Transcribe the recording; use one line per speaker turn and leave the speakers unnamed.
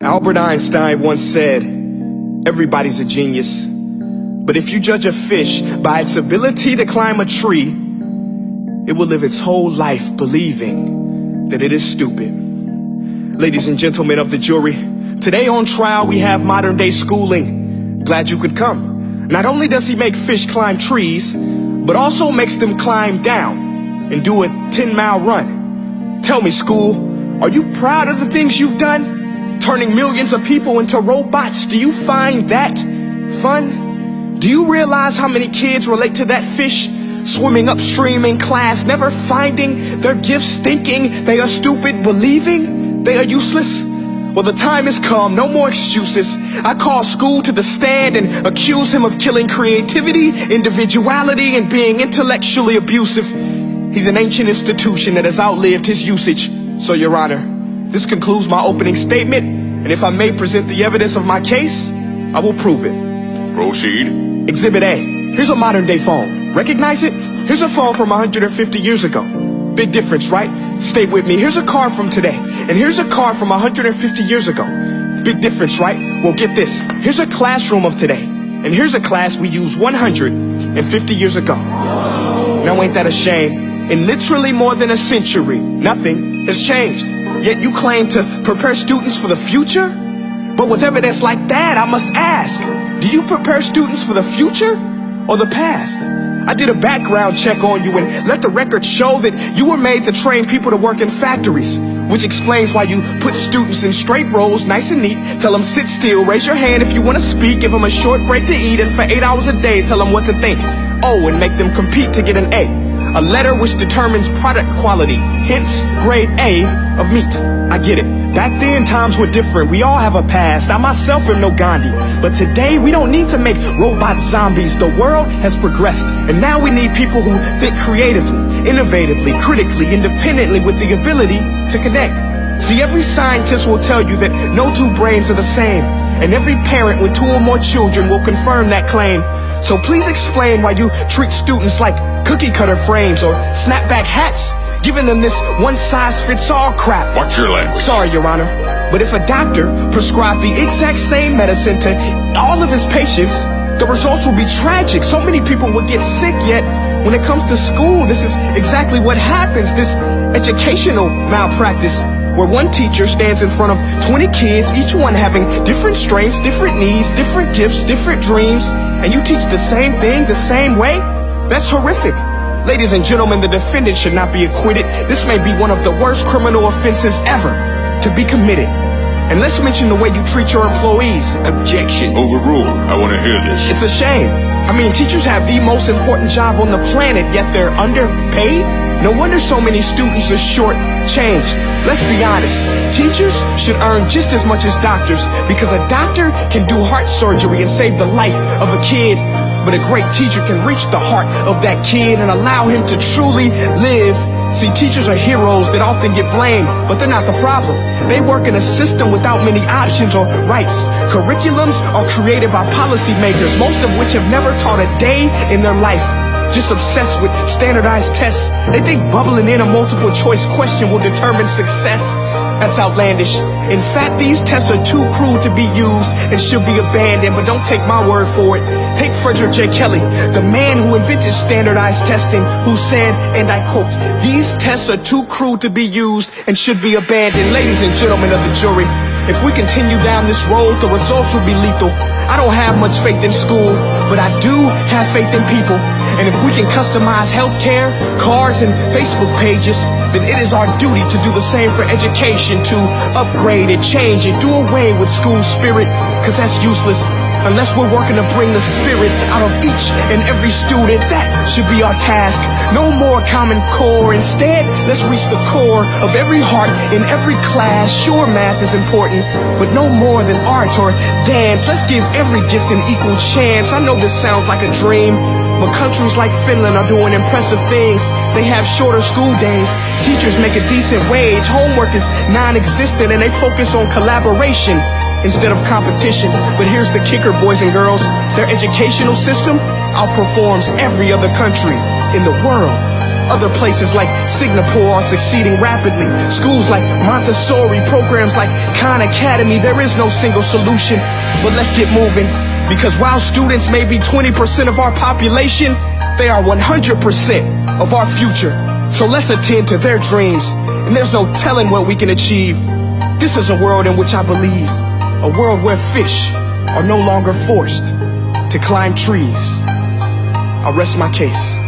Albert Einstein once said, everybody's a genius, but if you judge a fish by its ability to climb a tree, it will live its whole life believing that it is stupid. Ladies and gentlemen of the jury, today on trial we have modern day schooling. Glad you could come. Not only does he make fish climb trees, but also makes them climb down and do a 10-mile run. Tell me, school, are you proud of the things you've done? Turning millions of people into robots, do you find that fun? Do you realize how many kids relate to that fish? Swimming upstream in class, never finding their gifts, thinking they are stupid, believing they are useless? Well, the time has come, no more excuses. I call school to the stand and accuse him of killing creativity, individuality, and being intellectually abusive. He's an ancient institution that has outlived his usage. So, Your Honor, this concludes my opening statement, and if I may present the evidence of my case, I will prove it.
Proceed.
Exhibit A. Here's a modern day phone. Recognize it? Here's a phone from 150 years ago. Big difference, right? Stay with me. Here's a car from today, and here's a car from 150 years ago. Big difference, right? Well, get this. Here's a classroom of today, and here's a class we used 150 years ago. Now ain't that a shame? In literally more than a century, nothing has changed. Yet you claim to prepare students for the future? But with evidence like that, I must ask, do you prepare students for the future or the past? I did a background check on you and let the record show that you were made to train people to work in factories, which explains why you put students in straight rows, nice and neat, tell them sit still, raise your hand if you want to speak, give them a short break to eat, and for 8 hours a day, tell them what to think. Oh, and make them compete to get an A letter which determines product quality, hence grade A of meat. I get it. Back then, times were different. We all have a past. I myself am no Gandhi. But today, we don't need to make robot zombies. The world has progressed. And now we need people who think creatively, innovatively, critically, independently, with the ability to connect. See, every scientist will tell you that no two brains are the same. And every parent with 2 or more children will confirm that claim. So please explain why you treat students like cookie cutter frames or snapback hats, giving them this one-size-fits-all crap.
Watch your language.
Sorry, Your Honor, but if a doctor prescribed the exact same medicine to all of his patients, the results will be tragic. So many people will get sick, yet when it comes to school, this is exactly what happens. This educational malpractice, where one teacher stands in front of 20 kids, each one having different strengths, different needs, different gifts, different dreams, and you teach the same thing the same way? That's horrific. Ladies and gentlemen, the defendant should not be acquitted. This may be one of the worst criminal offenses ever to be committed. And let's mention the way you treat your employees.
Objection. Overruled. I want to hear this.
It's a shame. I mean, teachers have the most important job on the planet, yet they're underpaid? No wonder so many students are short-changed. Let's be honest. Teachers should earn just as much as doctors, because a doctor can do heart surgery and save the life of a kid. But a great teacher can reach the heart of that kid and allow him to truly live. See, teachers are heroes that often get blamed, but they're not the problem. They work in a system without many options or rights. Curriculums are created by policymakers, most of which have never taught a day in their life. Just obsessed with standardized tests. They think bubbling in a multiple choice question will determine success. That's outlandish. In fact, these tests are too cruel to be used and should be abandoned, but don't take my word for it. Take Frederick J. Kelly, the man who invented standardized testing, who said, and I quote, "These tests are too cruel to be used and should be abandoned." Ladies and gentlemen of the jury, if we continue down this road, the results will be lethal. I don't have much faith in school, but I do have faith in people. And if we can customize healthcare, cars, and Facebook pages, then it is our duty to do the same for education, to upgrade it, change it, do away with school spirit, because that's useless. Unless we're working to bring the spirit out of each and every student, that should be our task. No more Common Core. Instead, let's reach the core of every heart in every class. Sure, math is important, but no more than art or dance. Let's give every gift an equal chance. I know this sounds like a dream, but countries like Finland are doing impressive things. They have shorter school days. Teachers make a decent wage. Homework is non-existent, and they focus on collaboration instead of competition. But here's the kicker, boys and girls. Their educational system outperforms every other country in the world. Other places like Singapore are succeeding rapidly. Schools like Montessori, programs like Khan Academy, there is no single solution. But let's get moving, because while students may be 20% of our population, they are 100% of our future. So let's attend to their dreams, and there's no telling what we can achieve. This is a world in which I believe, a world where fish are no longer forced to climb trees. I'll rest my case.